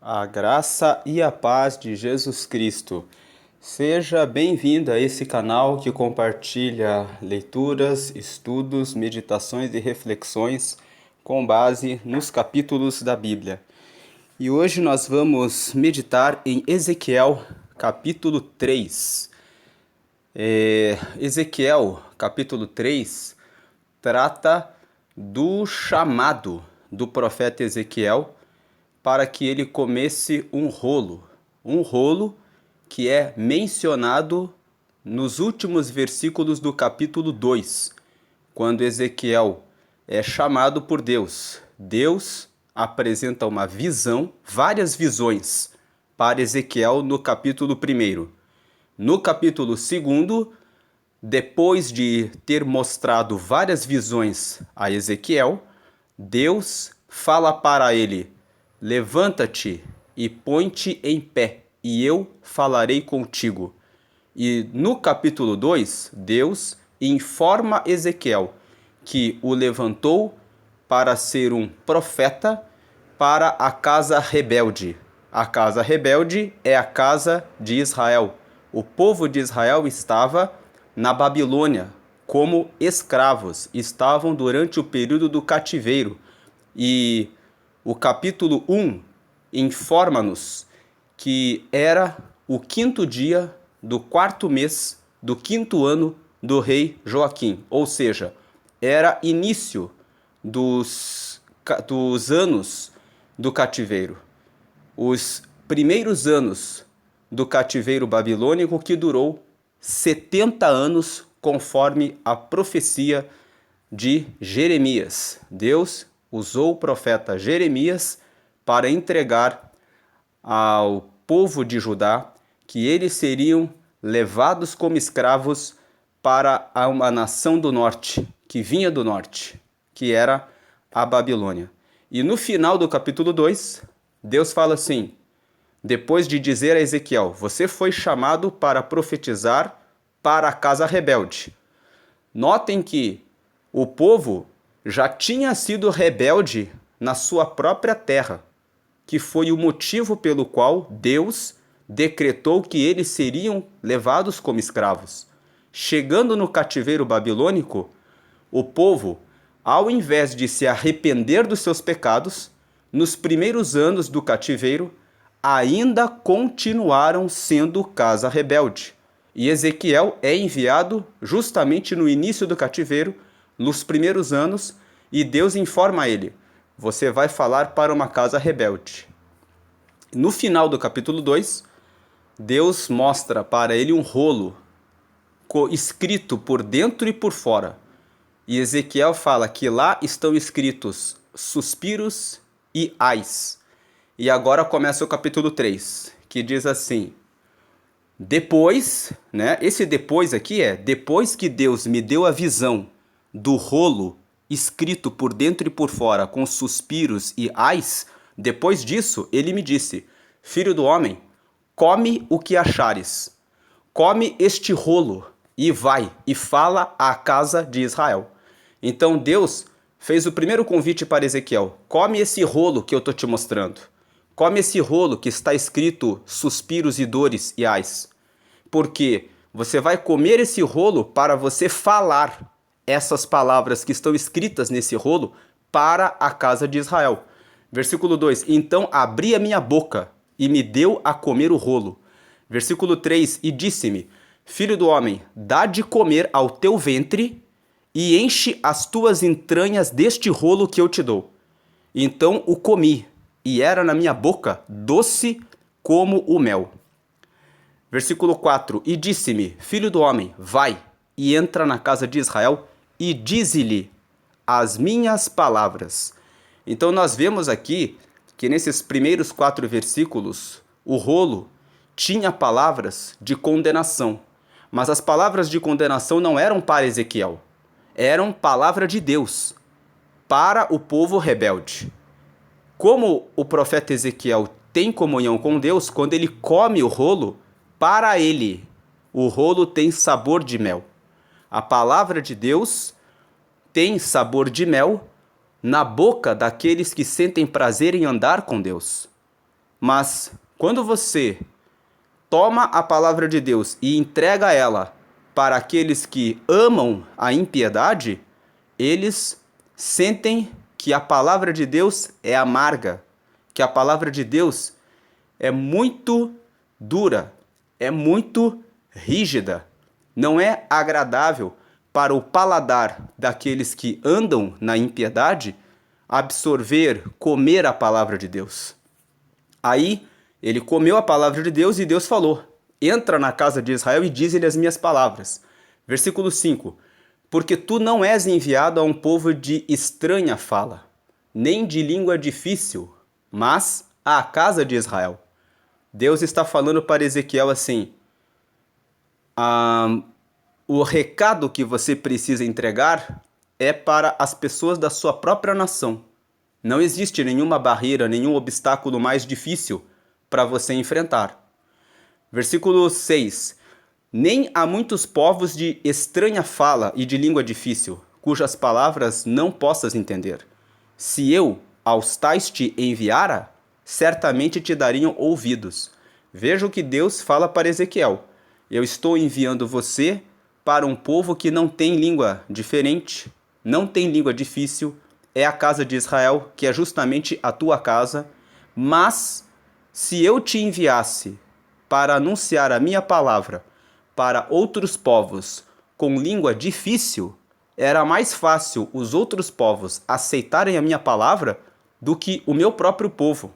A graça e a paz de Jesus Cristo. Seja bem-vindo a esse canal que compartilha leituras, estudos, meditações e reflexões com base nos capítulos da Bíblia. E hoje nós vamos meditar em Ezequiel, capítulo 3. Ezequiel, capítulo 3, trata do chamado do profeta Ezequiel para que ele comesse um rolo que é mencionado nos últimos versículos do capítulo 2, quando Ezequiel é chamado por Deus. Deus apresenta uma visão, várias visões para Ezequiel no capítulo 1. No capítulo 2, depois de ter mostrado várias visões a Ezequiel, Deus fala para ele: levanta-te e põe-te em pé, e eu falarei contigo. E no capítulo 2, Deus informa Ezequiel que o levantou para ser um profeta para a casa rebelde. A casa rebelde é a casa de Israel. O povo de Israel estava na Babilônia como escravos, estavam durante o período do cativeiro. E o capítulo 1 informa-nos que era o 5º dia do 4º mês do 5º ano do rei Joaquim, ou seja, era início dos anos do cativeiro. Os primeiros anos do cativeiro babilônico, que durou 70 anos, conforme a profecia de Jeremias. Deus usou o profeta Jeremias para entregar ao povo de Judá que eles seriam levados como escravos para uma nação do norte, que vinha do norte, que era a Babilônia. E no final do capítulo 2, Deus fala assim, depois de dizer a Ezequiel: você foi chamado para profetizar para a casa rebelde. Notem que o povo já tinha sido rebelde na sua própria terra, que foi o motivo pelo qual Deus decretou que eles seriam levados como escravos. Chegando no cativeiro babilônico, o povo, ao invés de se arrepender dos seus pecados, nos primeiros anos do cativeiro, ainda continuaram sendo casa rebelde. E Ezequiel é enviado justamente no início do cativeiro, nos primeiros anos, e Deus informa a ele: você vai falar para uma casa rebelde. No final do capítulo 2, Deus mostra para ele um rolo escrito por dentro e por fora. E Ezequiel fala que lá estão escritos suspiros e ais. E agora começa o capítulo 3, que diz assim: depois, né? Esse depois aqui é depois que Deus me deu a visão do rolo escrito por dentro e por fora com suspiros e ais. Depois disso, ele me disse: filho do homem, come o que achares, come este rolo e vai e fala à casa de Israel. Então Deus fez o primeiro convite para Ezequiel: come esse rolo que eu estou te mostrando. Come esse rolo que está escrito suspiros e dores e ais. Porque você vai comer esse rolo para você falar essas palavras que estão escritas nesse rolo para a casa de Israel. Versículo 2: então abri a minha boca e me deu a comer o rolo. Versículo 3: e disse-me: filho do homem, dá de comer ao teu ventre e enche as tuas entranhas deste rolo que eu te dou. Então o comi, e era na minha boca doce como o mel. Versículo 4: e disse-me: filho do homem, vai e entra na casa de Israel e dize-lhe as minhas palavras. Então nós vemos aqui que nesses primeiros 4 versículos, o rolo tinha palavras de condenação. Mas as palavras de condenação não eram para Ezequiel, eram palavra de Deus para o povo rebelde. Como o profeta Ezequiel tem comunhão com Deus, quando ele come o rolo, para ele, o rolo tem sabor de mel. A palavra de Deus tem sabor de mel na boca daqueles que sentem prazer em andar com Deus. Mas quando você toma a palavra de Deus e entrega ela para aqueles que amam a impiedade, eles sentem que a palavra de Deus é amarga, que a palavra de Deus é muito dura, é muito rígida, não é agradável para o paladar daqueles que andam na impiedade absorver, comer a palavra de Deus. Aí ele comeu a palavra de Deus e Deus falou: entra na casa de Israel e dize-lhe as minhas palavras. Versículo 5: porque tu não és enviado a um povo de estranha fala, nem de língua difícil, mas à casa de Israel. Deus está falando para Ezequiel assim: o recado que você precisa entregar é para as pessoas da sua própria nação. Não existe nenhuma barreira, nenhum obstáculo mais difícil para você enfrentar. Versículo 6: nem há muitos povos de estranha fala e de língua difícil, cujas palavras não possas entender. Se eu aos tais te enviara, certamente te dariam ouvidos. Veja o que Deus fala para Ezequiel: eu estou enviando você para um povo que não tem língua diferente, não tem língua difícil, é a casa de Israel, que é justamente a tua casa. Mas se eu te enviasse para anunciar a minha palavra para outros povos com língua difícil, era mais fácil os outros povos aceitarem a minha palavra do que o meu próprio povo.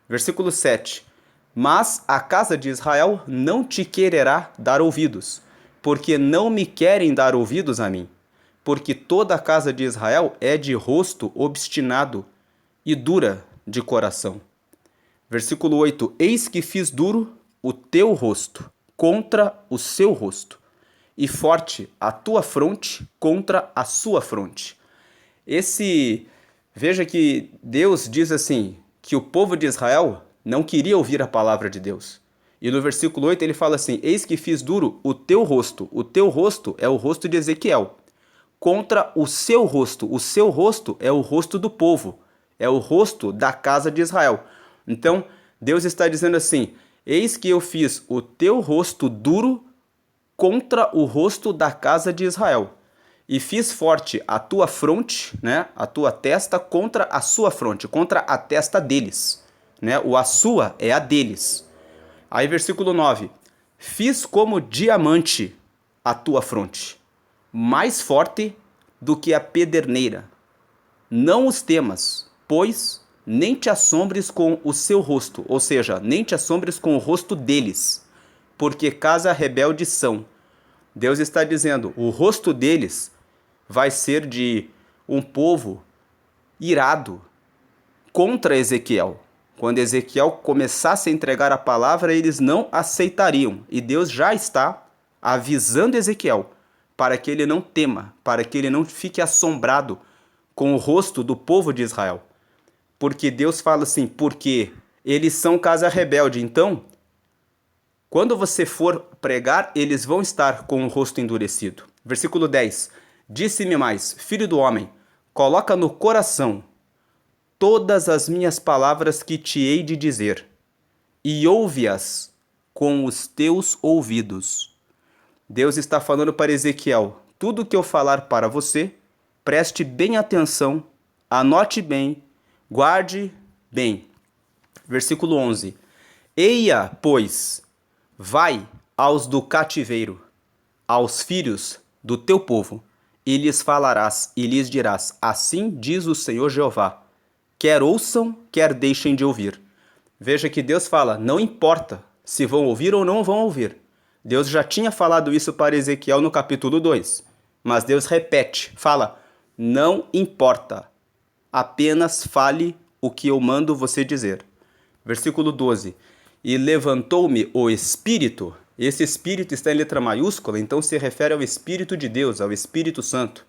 Versículo 7: mas a casa de Israel não te quererá dar ouvidos, porque não me querem dar ouvidos a mim, porque toda a casa de Israel é de rosto obstinado e dura de coração. Versículo 8: eis que fiz duro o teu rosto contra o seu rosto, e forte a tua fronte contra a sua fronte. Veja que Deus diz assim, que o povo de Israel não queria ouvir a palavra de Deus. E no versículo 8 ele fala assim: eis que fiz duro o teu rosto. O teu rosto é o rosto de Ezequiel. Contra o seu rosto. O seu rosto é o rosto do povo. É o rosto da casa de Israel. Então, Deus está dizendo assim: eis que eu fiz o teu rosto duro contra o rosto da casa de Israel. E fiz forte a tua fronte, né, a tua testa contra a sua fronte, contra a testa deles. Né? O a sua é a deles. Aí versículo 9: fiz como diamante a tua fronte, mais forte do que a pederneira. Não os temas, pois nem te assombres com o seu rosto, ou seja, nem te assombres com o rosto deles, porque casa rebelde são. Deus está dizendo, o rosto deles vai ser de um povo irado contra Ezequiel. Quando Ezequiel começasse a entregar a palavra, eles não aceitariam. E Deus já está avisando Ezequiel para que ele não tema, para que ele não fique assombrado com o rosto do povo de Israel. Porque Deus fala assim, porque eles são casa rebelde. Então, quando você for pregar, eles vão estar com o rosto endurecido. Versículo 10. Disse-me mais, filho do homem, coloca no coração todas as minhas palavras que te hei de dizer, e ouve-as com os teus ouvidos. Deus está falando para Ezequiel, tudo que eu falar para você, preste bem atenção, anote bem, guarde bem. Versículo 11. Eia, pois, vai aos do cativeiro, aos filhos do teu povo, e lhes falarás, e lhes dirás, assim diz o Senhor Jeová, quer ouçam, quer deixem de ouvir. Veja que Deus fala, não importa se vão ouvir ou não vão ouvir. Deus já tinha falado isso para Ezequiel no capítulo 2, mas Deus repete, fala, não importa, apenas fale o que eu mando você dizer. Versículo 12. E levantou-me o Espírito. Esse Espírito está em letra maiúscula, então se refere ao Espírito de Deus, ao Espírito Santo.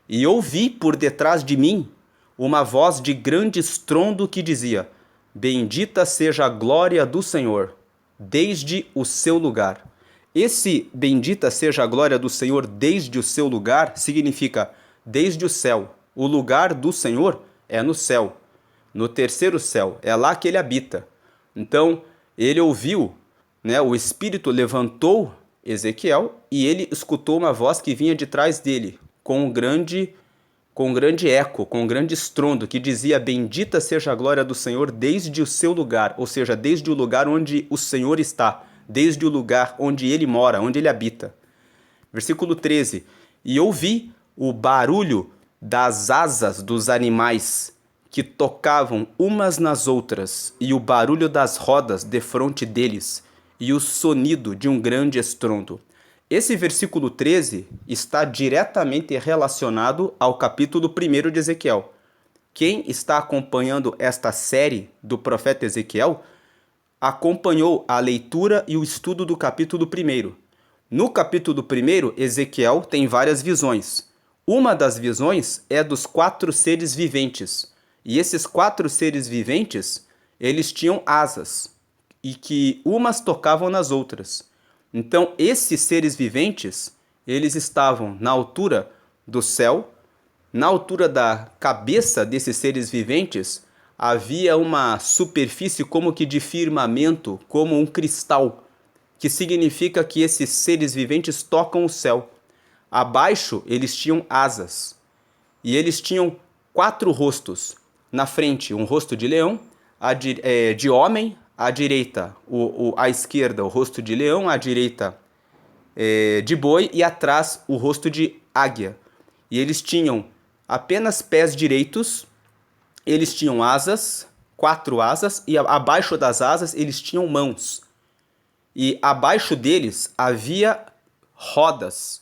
E ouvi por detrás de mim uma voz de grande estrondo que dizia, bendita seja a glória do Senhor, desde o seu lugar. Esse bendita seja a glória do Senhor desde o seu lugar significa desde o céu. O lugar do Senhor é no céu, no terceiro céu, é lá que ele habita. Então, ele ouviu, né, o Espírito levantou Ezequiel e ele escutou uma voz que vinha de trás dele, com um grande eco, com um grande estrondo, que dizia: bendita seja a glória do Senhor desde o seu lugar, ou seja, desde o lugar onde o Senhor está, desde o lugar onde ele mora, onde ele habita. Versículo 13: e ouvi o barulho das asas dos animais que tocavam umas nas outras, e o barulho das rodas defronte deles, e o sonido de um grande estrondo. Esse versículo 13 está diretamente relacionado ao capítulo 1 de Ezequiel. Quem está acompanhando esta série do profeta Ezequiel acompanhou a leitura e o estudo do capítulo 1. No capítulo 1, Ezequiel tem várias visões. Uma das visões é dos 4 seres viventes. E esses 4 seres viventes, eles tinham asas, e que umas tocavam nas outras. Então, esses seres viventes, eles estavam na altura do céu. Na altura da cabeça desses seres viventes, havia uma superfície como que de firmamento, como um cristal, que significa que esses seres viventes tocam o céu. Abaixo, eles tinham asas, e eles tinham 4 rostos. Na frente, um rosto de leão, de homem, à direita, à esquerda, o rosto de leão, à direita, de boi, e atrás, o rosto de águia. E eles tinham apenas pés direitos, eles tinham asas, 4 asas, e abaixo das asas eles tinham mãos. E abaixo deles havia rodas.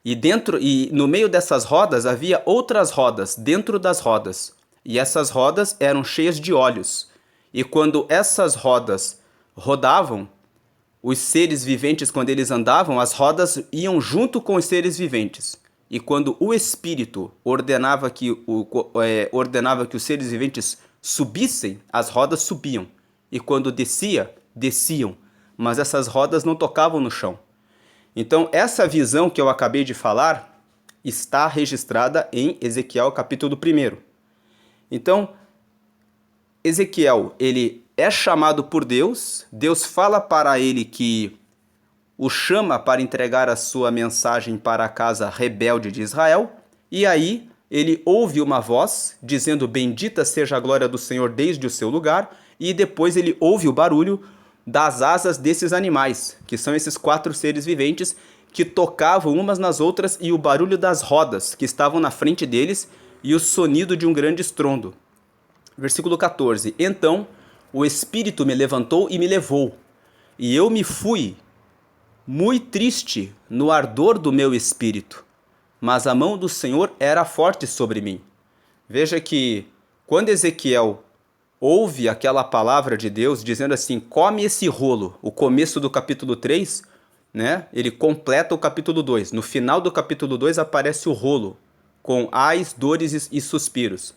E no meio dessas rodas havia outras rodas dentro das rodas. E essas rodas eram cheias de olhos. E quando essas rodas rodavam, os seres viventes, quando eles andavam, as rodas iam junto com os seres viventes. E quando o Espírito ordenava que os seres viventes subissem, as rodas subiam. E quando desciam. Mas essas rodas não tocavam no chão. Então, essa visão que eu acabei de falar está registrada em Ezequiel capítulo 1. Então, Ezequiel, ele é chamado por Deus, Deus fala para ele que o chama para entregar a sua mensagem para a casa rebelde de Israel, e aí ele ouve uma voz dizendo: bendita seja a glória do Senhor desde o seu lugar, e depois ele ouve o barulho das asas desses animais, que são esses 4 seres viventes que tocavam umas nas outras, e o barulho das rodas que estavam na frente deles, e o sonido de um grande estrondo. Versículo 14: então o Espírito me levantou e me levou, e eu me fui, muito triste no ardor do meu espírito, mas a mão do Senhor era forte sobre mim. Veja que quando Ezequiel ouve aquela palavra de Deus dizendo assim: come esse rolo, o começo do capítulo 3, né? Ele completa o capítulo 2. No final do capítulo 2 aparece o rolo, com ais, dores e suspiros.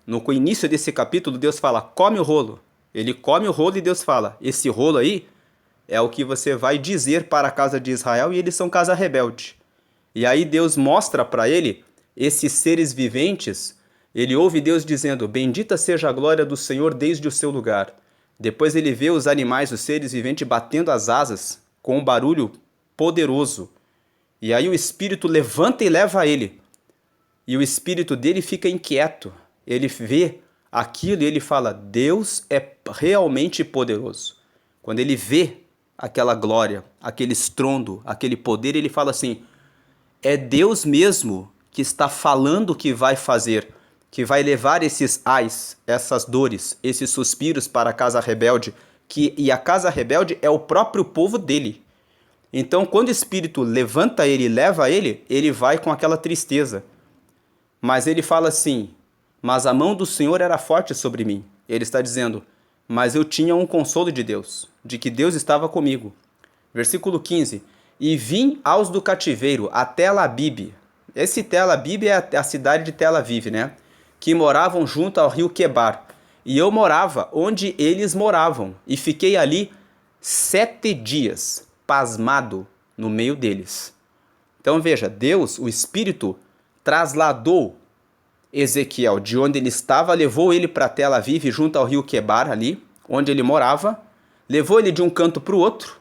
No início desse capítulo, Deus fala: come o rolo. Ele come o rolo e Deus fala: esse rolo aí é o que você vai dizer para a casa de Israel, e eles são casa rebelde. E aí Deus mostra para ele esses seres viventes. Ele ouve Deus dizendo: bendita seja a glória do Senhor desde o seu lugar. Depois ele vê os animais, os seres viventes, batendo as asas com um barulho poderoso. E aí o Espírito levanta e leva ele. E o espírito dele fica inquieto. Ele vê aquilo e ele fala: Deus é realmente poderoso. Quando ele vê aquela glória, aquele estrondo, aquele poder, ele fala assim: é Deus mesmo que está falando que vai fazer, que vai levar esses ais, essas dores, esses suspiros para a casa rebelde, e a casa rebelde é o próprio povo dele. Então, quando o Espírito levanta ele e leva ele, ele vai com aquela tristeza. Mas ele fala assim: mas a mão do Senhor era forte sobre mim. Ele está dizendo: mas eu tinha um consolo de Deus, de que Deus estava comigo. Versículo 15: e vim aos do cativeiro, a Tel Abib. Esse Tel Abib é a cidade de Tel Aviv, né? Que moravam junto ao rio Quebar. E eu morava onde eles moravam, e fiquei ali 7 dias, pasmado no meio deles. Então veja, Deus, o Espírito, trasladou Ezequiel de onde ele estava, levou ele para Tel Aviv, junto ao rio Quebar ali, onde ele morava, levou ele de um canto para o outro,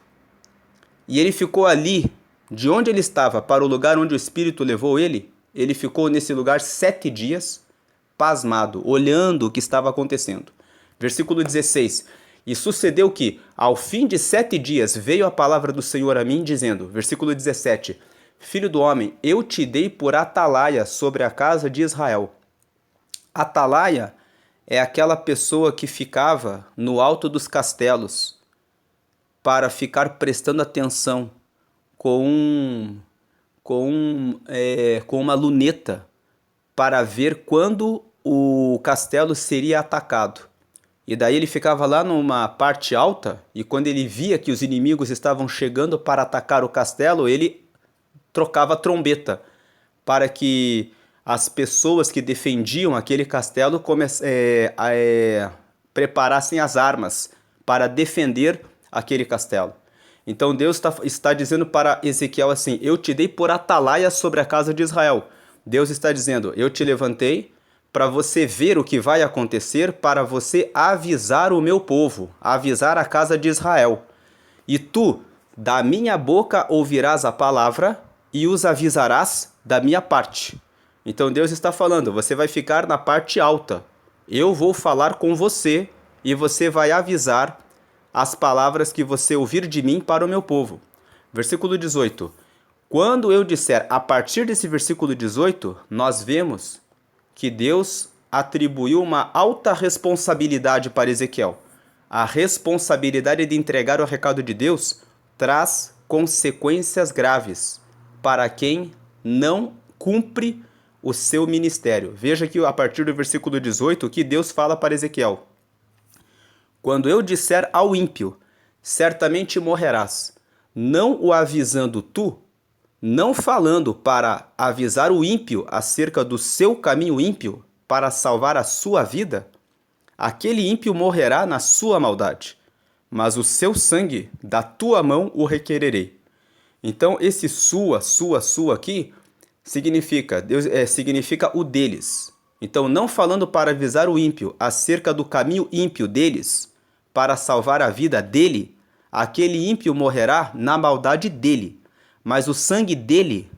e ele ficou ali, de onde ele estava, para o lugar onde o Espírito levou ele. Ele ficou nesse lugar 7 dias, pasmado, olhando o que estava acontecendo. Versículo 16. E sucedeu que, ao fim de 7 dias, veio a palavra do Senhor a mim, dizendo, versículo 17, Filho do homem, eu te dei por atalaia sobre a casa de Israel. Atalaia é aquela pessoa que ficava no alto dos castelos para ficar prestando atenção com uma luneta para ver quando o castelo seria atacado. E daí ele ficava lá numa parte alta, e quando ele via que os inimigos estavam chegando para atacar o castelo, ele trocava a trombeta para que as pessoas que defendiam aquele castelo preparassem as armas para defender aquele castelo. Então Deus está dizendo para Ezequiel assim, eu te dei por atalaia sobre a casa de Israel. Deus está dizendo, eu te levantei para você ver o que vai acontecer, para você avisar o meu povo, avisar a casa de Israel. E tu, da minha boca ouvirás a palavra e os avisarás da minha parte. Então Deus está falando, você vai ficar na parte alta. Eu vou falar com você e você vai avisar as palavras que você ouvir de mim para o meu povo. Versículo 18. Quando eu disser, a partir desse versículo 18, nós vemos que Deus atribuiu uma alta responsabilidade para Ezequiel. A responsabilidade de entregar o recado de Deus traz consequências graves para quem não cumpre o seu ministério. Veja que a partir do versículo 18 que Deus fala para Ezequiel. Quando eu disser ao ímpio, certamente morrerás, não o avisando tu, não falando para avisar o ímpio acerca do seu caminho ímpio para salvar a sua vida, aquele ímpio morrerá na sua maldade, mas o seu sangue da tua mão o requererei. Então esse sua aqui significa o deles. Então não falando para avisar o ímpio acerca do caminho ímpio deles, para salvar a vida dele, aquele ímpio morrerá na maldade dele, mas o sangue dele,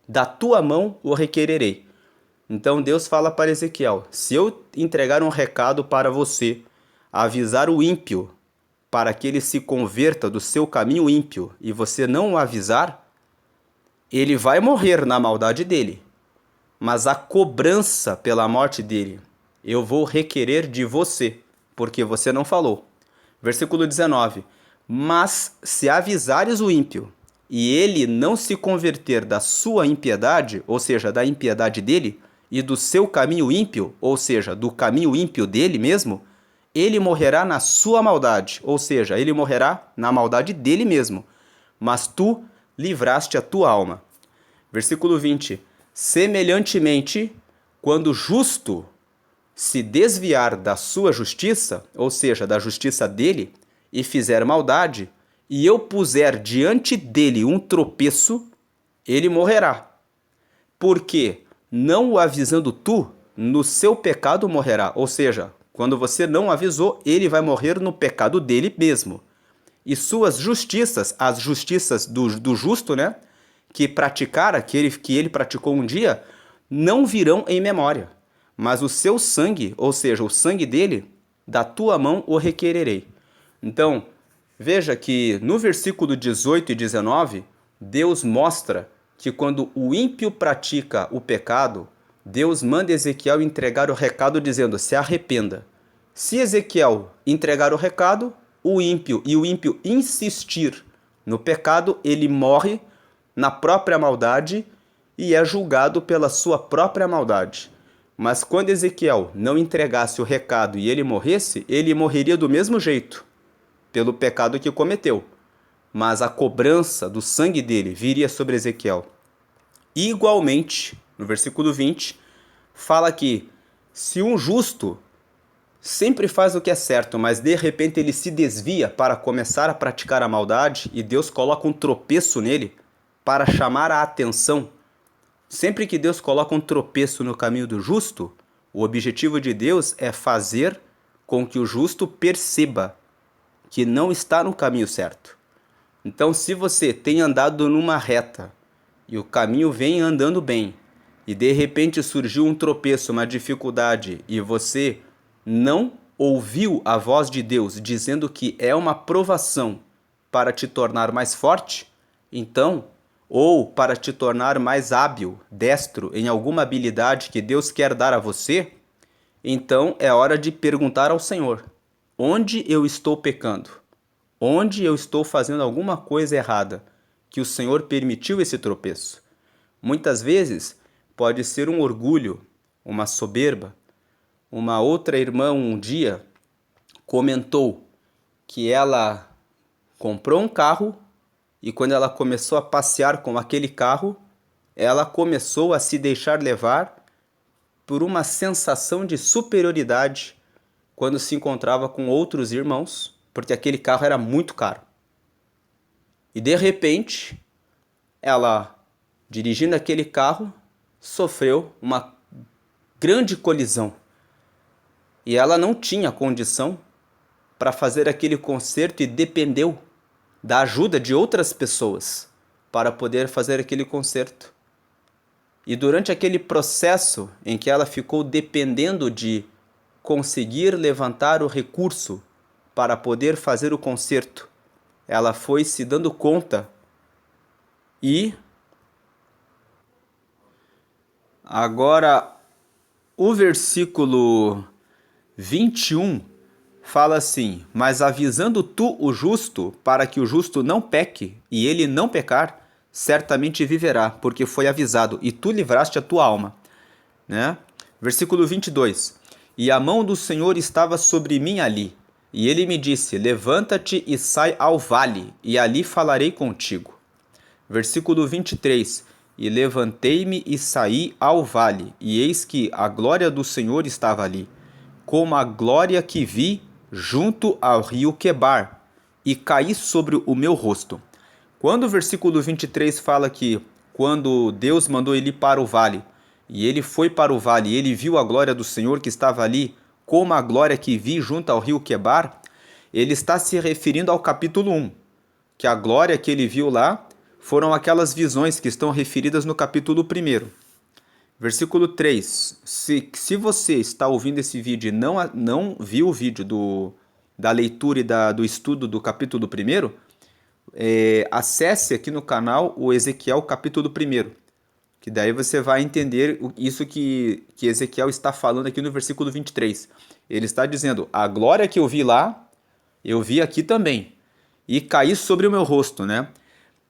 da tua mão, o requererei. Então Deus fala para Ezequiel, se eu entregar um recado para você, avisar o ímpio, para que ele se converta do seu caminho ímpio, e você não o avisar, ele vai morrer na maldade dele. Mas a cobrança pela morte dele, eu vou requerer de você, porque você não falou. Versículo 19. Mas se avisares o ímpio, e ele não se converter da sua impiedade, ou seja, da impiedade dele, e do seu caminho ímpio, ou seja, do caminho ímpio dele mesmo, ele morrerá na sua maldade, ou seja, ele morrerá na maldade dele mesmo, mas tu livraste a tua alma. Versículo 20. Semelhantemente, quando o justo se desviar da sua justiça, ou seja, da justiça dele, e fizer maldade, e eu puser diante dele um tropeço, ele morrerá. Porque, não o avisando tu, no seu pecado morrerá. Ou seja, quando você não avisou, ele vai morrer no pecado dele mesmo. E suas justiças, as justiças do justo, né, que ele praticou um dia, não virão em memória. Mas o seu sangue, ou seja, o sangue dele, da tua mão o requererei. Então, veja que no versículo 18 e 19, Deus mostra que quando o ímpio pratica o pecado, Deus manda Ezequiel entregar o recado dizendo, se arrependa. Se Ezequiel entregar o recado, o ímpio insistir no pecado, ele morre na própria maldade e é julgado pela sua própria maldade. Mas quando Ezequiel não entregasse o recado e ele morresse, ele morreria do mesmo jeito, pelo pecado que cometeu. Mas a cobrança do sangue dele viria sobre Ezequiel. Igualmente, no versículo 20, fala que se um justo sempre faz o que é certo, mas de repente ele se desvia para começar a praticar a maldade e Deus coloca um tropeço nele para chamar a atenção. Sempre que Deus coloca um tropeço no caminho do justo, o objetivo de Deus é fazer com que o justo perceba que não está no caminho certo. Então, se você tem andado numa reta e o caminho vem andando bem, e de repente surgiu um tropeço, uma dificuldade, e você não ouviu a voz de Deus dizendo que é uma provação para te tornar mais forte, então, ou para te tornar mais hábil, destro em alguma habilidade que Deus quer dar a você, então é hora de perguntar ao Senhor: onde eu estou pecando? Onde eu estou fazendo alguma coisa errada que o Senhor permitiu esse tropeço? Muitas vezes pode ser um orgulho, uma soberba. Uma outra irmã um dia comentou que ela comprou um carro e quando ela começou a passear com aquele carro, ela começou a se deixar levar por uma sensação de superioridade quando se encontrava com outros irmãos, porque aquele carro era muito caro. E de repente, ela, dirigindo aquele carro, sofreu uma grande colisão. E ela não tinha condição para fazer aquele conserto e dependeu da ajuda de outras pessoas para poder fazer aquele conserto. E durante aquele processo em que ela ficou dependendo de conseguir levantar o recurso para poder fazer o conserto, ela foi se dando conta e agora o versículo 21 fala assim: mas avisando tu o justo, para que o justo não peque, e ele não pecar, certamente viverá, porque foi avisado, e tu livraste a tua alma. Né? Versículo 22. E a mão do Senhor estava sobre mim ali, e ele me disse: levanta-te e sai ao vale, e ali falarei contigo. Versículo 23. E levantei-me e saí ao vale, e eis que a glória do Senhor estava ali, como a glória que vi junto ao rio Quebar, e caí sobre o meu rosto. Quando o versículo 23 fala que quando Deus mandou ele ir para o vale, e ele foi para o vale, e ele viu a glória do Senhor que estava ali, como a glória que vi junto ao rio Quebar, ele está se referindo ao capítulo 1, que a glória que ele viu lá foram aquelas visões que estão referidas no capítulo 1. Versículo 3. Se você está ouvindo esse vídeo e não viu o vídeo da leitura e do estudo do capítulo 1, acesse aqui no canal o Ezequiel capítulo 1, que daí você vai entender isso que Ezequiel está falando aqui no versículo 23. Ele está dizendo: a glória que eu vi lá, eu vi aqui também, e caí sobre o meu rosto, né?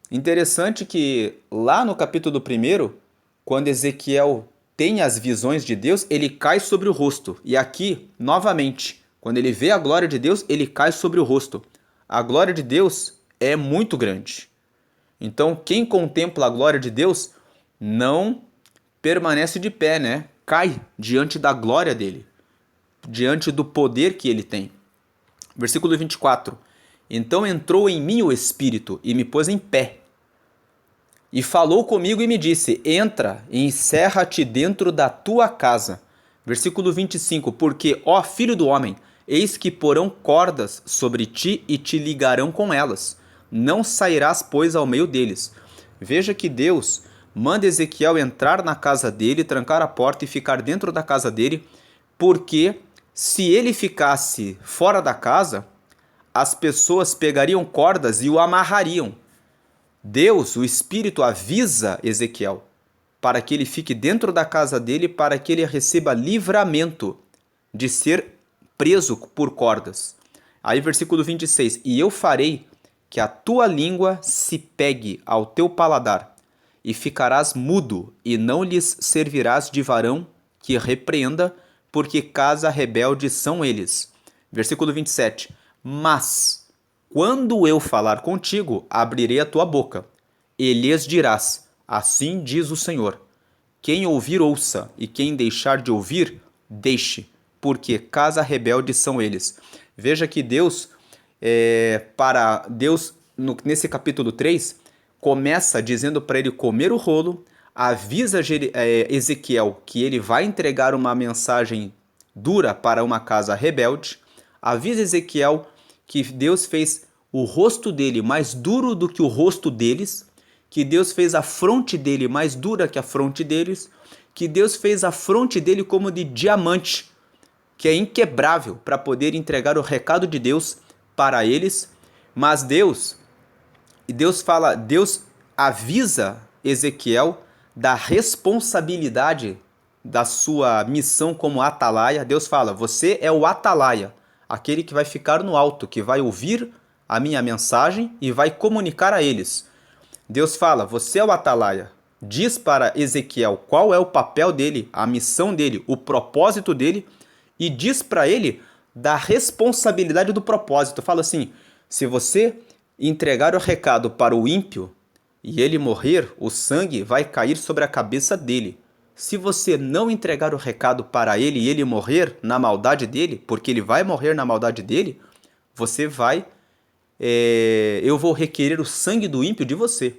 Interessante que lá no capítulo 1, quando Ezequiel tem as visões de Deus, ele cai sobre o rosto. E aqui, novamente, quando ele vê a glória de Deus, ele cai sobre o rosto. A glória de Deus é muito grande. Então, quem contempla a glória de Deus não permanece de pé, né? Cai diante da glória dele, diante do poder que ele tem. Versículo 24. Então entrou em mim o Espírito e me pôs em pé. E falou comigo e me disse: entra e encerra-te dentro da tua casa. Versículo 25. Porque, ó filho do homem, eis que porão cordas sobre ti e te ligarão com elas. Não sairás, pois, ao meio deles. Veja que Deus manda Ezequiel entrar na casa dele, trancar a porta e ficar dentro da casa dele, porque se ele ficasse fora da casa, as pessoas pegariam cordas e o amarrariam. Deus, o Espírito, avisa Ezequiel para que ele fique dentro da casa dele, para que ele receba livramento de ser preso por cordas. Aí versículo 26, e eu farei que a tua língua se pegue ao teu paladar, e ficarás mudo, e não lhes servirás de varão que repreenda, porque casa rebelde são eles. Versículo 27, mas quando eu falar contigo, abrirei a tua boca, e lhes dirás: assim diz o Senhor. Quem ouvir, ouça, e quem deixar de ouvir, deixe, porque casa rebelde são eles. Veja que Deus, nesse capítulo 3, começa dizendo para ele comer o rolo, avisa Ezequiel que ele vai entregar uma mensagem dura para uma casa rebelde, avisa Ezequiel que Deus fez o rosto dele mais duro do que o rosto deles, que Deus fez a fronte dele mais dura que a fronte deles, que Deus fez a fronte dele como de diamante, que é inquebrável para poder entregar o recado de Deus para eles. Mas Deus avisa Ezequiel da responsabilidade da sua missão como atalaia. Deus fala: você é o atalaia, aquele que vai ficar no alto, que vai ouvir a minha mensagem e vai comunicar a eles. Deus fala: você é o atalaia. Diz para Ezequiel qual é o papel dele, a missão dele, o propósito dele, e diz para ele da responsabilidade do propósito. Fala assim: se você entregar o recado para o ímpio e ele morrer, o sangue vai cair sobre a cabeça dele. Se você não entregar o recado para ele e ele morrer na maldade dele, porque ele vai morrer na maldade dele, eu vou requerer o sangue do ímpio de você.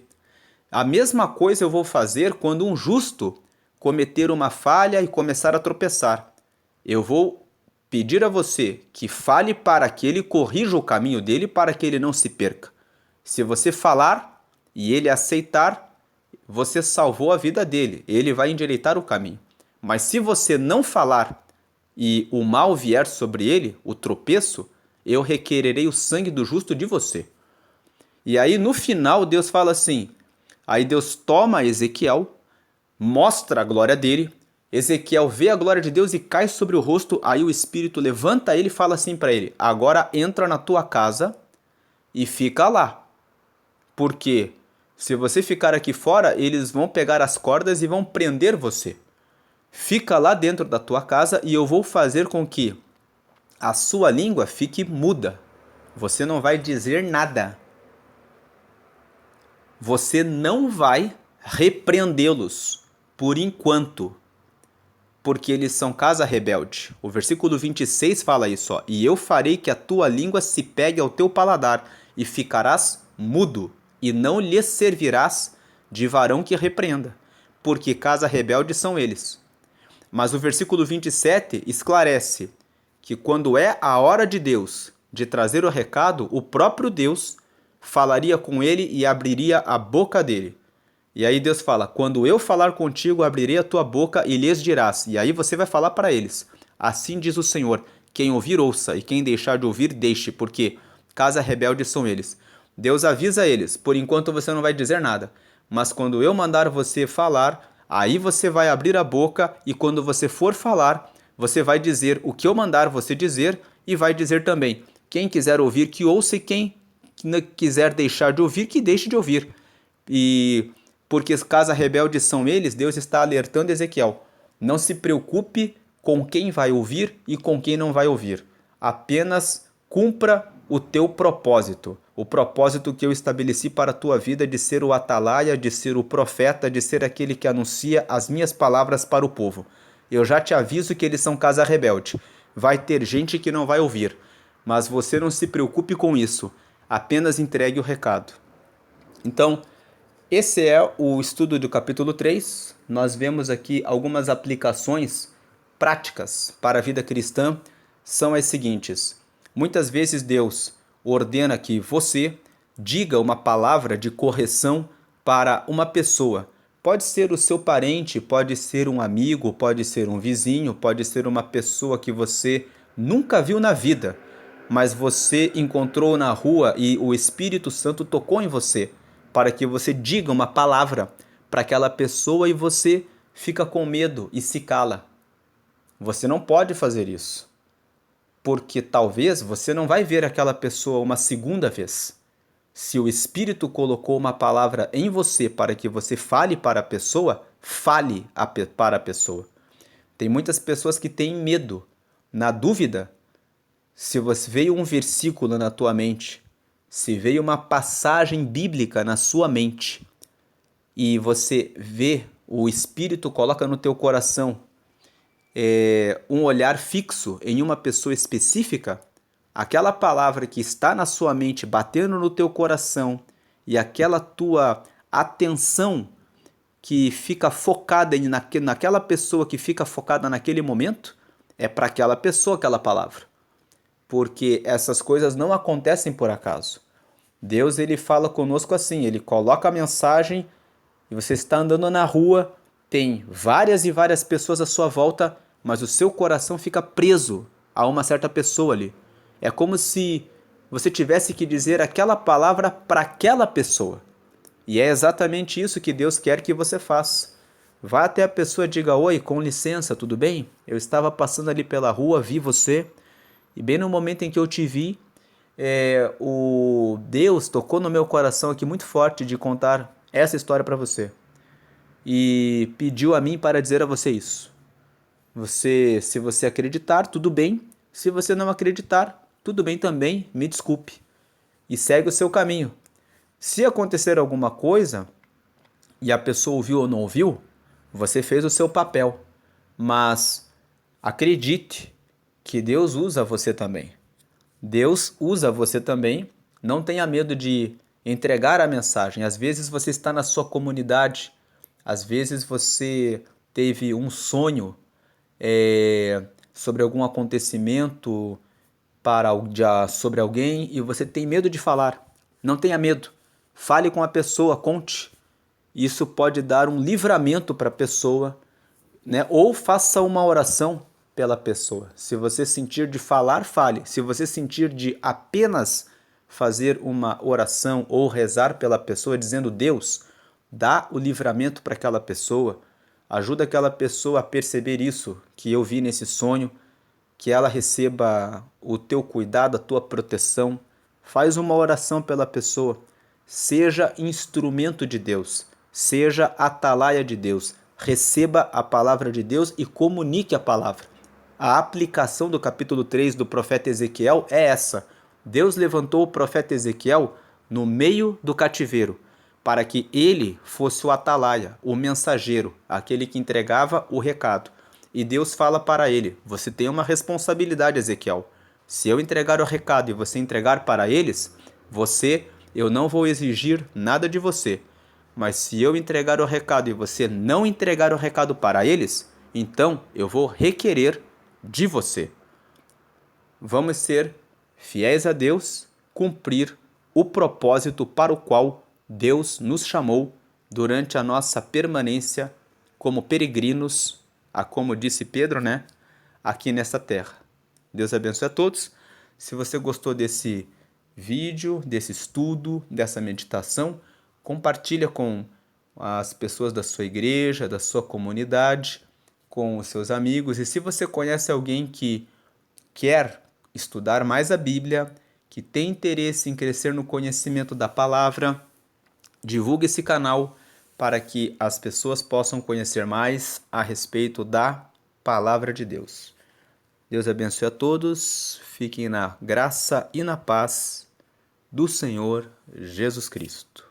A mesma coisa eu vou fazer quando um justo cometer uma falha e começar a tropeçar. Eu vou pedir a você que fale para que ele corrija o caminho dele, para que ele não se perca. Se você falar e ele aceitar, você salvou a vida dele, ele vai endireitar o caminho. Mas se você não falar e o mal vier sobre ele, o tropeço, eu requererei o sangue do justo de você. E aí no final Deus fala assim, aí Deus toma Ezequiel, mostra a glória dele, Ezequiel vê a glória de Deus e cai sobre o rosto, aí o Espírito levanta ele e fala assim para ele: agora entra na tua casa e fica lá. Porque se você ficar aqui fora, eles vão pegar as cordas e vão prender você. Fica lá dentro da tua casa e eu vou fazer com que a sua língua fique muda. Você não vai dizer nada. Você não vai repreendê-los por enquanto, porque eles são casa rebelde. O versículo 26 fala isso, ó. E eu farei que a tua língua se pegue ao teu paladar, e ficarás mudo, e não lhes servirás de varão que repreenda, porque casa rebelde são eles. Mas o versículo 27 esclarece que quando é a hora de Deus de trazer o recado, o próprio Deus falaria com ele e abriria a boca dele. E aí Deus fala: quando eu falar contigo, abrirei a tua boca e lhes dirás. E aí você vai falar para eles: assim diz o Senhor, quem ouvir ouça, e quem deixar de ouvir deixe, porque casa rebelde são eles. Deus avisa eles: por enquanto você não vai dizer nada, mas quando eu mandar você falar, aí você vai abrir a boca, e quando você for falar, você vai dizer o que eu mandar você dizer, e vai dizer também: quem quiser ouvir que ouça, e quem quiser deixar de ouvir que deixe de ouvir. E porque casa rebeldes são eles, Deus está alertando Ezequiel: não se preocupe com quem vai ouvir e com quem não vai ouvir. Apenas cumpra o teu propósito. O propósito que eu estabeleci para a tua vida de ser o atalaia, de ser o profeta, de ser aquele que anuncia as minhas palavras para o povo. Eu já te aviso que eles são casa rebelde. Vai ter gente que não vai ouvir. Mas você não se preocupe com isso. Apenas entregue o recado. Então, esse é o estudo do capítulo 3. Nós vemos aqui algumas aplicações práticas para a vida cristã. São as seguintes: muitas vezes Deus ordena que você diga uma palavra de correção para uma pessoa. Pode ser o seu parente, pode ser um amigo, pode ser um vizinho, pode ser uma pessoa que você nunca viu na vida, mas você encontrou na rua e o Espírito Santo tocou em você para que você diga uma palavra para aquela pessoa e você fica com medo e se cala. Você não pode fazer isso, porque talvez você não vai ver aquela pessoa uma segunda vez. Se o Espírito colocou uma palavra em você para que você fale para a pessoa, fale para a pessoa. Tem muitas pessoas que têm medo. Na dúvida, se você veio um versículo na tua mente, se veio uma passagem bíblica na sua mente e você vê, o Espírito coloca no teu coração um olhar fixo em uma pessoa específica, aquela palavra que está na sua mente batendo no teu coração e aquela tua atenção que fica focada naquela pessoa, que fica focada naquele momento, é para aquela pessoa aquela palavra. porque essas coisas não acontecem por acaso. Deus, ele fala conosco assim, ele coloca a mensagem e você está andando na rua, tem várias e várias pessoas à sua volta, mas o seu coração fica preso a uma certa pessoa ali. É como se você tivesse que dizer aquela palavra para aquela pessoa. E é exatamente isso que Deus quer que você faça. Vá até a pessoa e diga: oi, com licença, tudo bem? Eu estava passando ali pela rua, vi você, e bem no momento em que eu te vi, o Deus tocou no meu coração aqui muito forte de contar essa história para você. E pediu a mim para dizer a você isso. Se você acreditar, tudo bem. Se você não acreditar, tudo bem também, me desculpe. E segue o seu caminho. Se acontecer alguma coisa e a pessoa ouviu ou não ouviu, você fez o seu papel. Mas acredite que Deus usa você também. Deus usa você também. Não tenha medo de entregar a mensagem. Às vezes você está na sua comunidade, às vezes você teve um sonho sobre algum acontecimento sobre alguém e você tem medo de falar. Não tenha medo. Fale com a pessoa, conte. Isso pode dar um livramento para a pessoa, né? Ou faça uma oração pela pessoa. Se você sentir de falar, fale. Se você sentir de apenas fazer uma oração ou rezar pela pessoa dizendo: Deus, dá o livramento para aquela pessoa, ajuda aquela pessoa a perceber isso que eu vi nesse sonho, que ela receba o teu cuidado, a tua proteção. Faz uma oração pela pessoa. Seja instrumento de Deus. Seja atalaia de Deus. Receba a palavra de Deus e comunique a palavra. A aplicação do capítulo 3 do profeta Ezequiel é essa. Deus levantou o profeta Ezequiel no meio do cativeiro, para que ele fosse o atalaia, o mensageiro, aquele que entregava o recado. E Deus fala para ele: você tem uma responsabilidade, Ezequiel. Se eu entregar o recado e você entregar para eles, eu não vou exigir nada de você. Mas se eu entregar o recado e você não entregar o recado para eles, então eu vou requerer de você. Vamos ser fiéis a Deus, cumprir o propósito para o qual Deus nos chamou durante a nossa permanência como peregrinos, como disse Pedro, né? Aqui nessa terra. Deus abençoe a todos. Se você gostou desse vídeo, desse estudo, dessa meditação, compartilha com as pessoas da sua igreja, da sua comunidade, com os seus amigos. E se você conhece alguém que quer estudar mais a Bíblia, que tem interesse em crescer no conhecimento da palavra, divulgue esse canal para que as pessoas possam conhecer mais a respeito da palavra de Deus. Deus abençoe a todos, fiquem na graça e na paz do Senhor Jesus Cristo.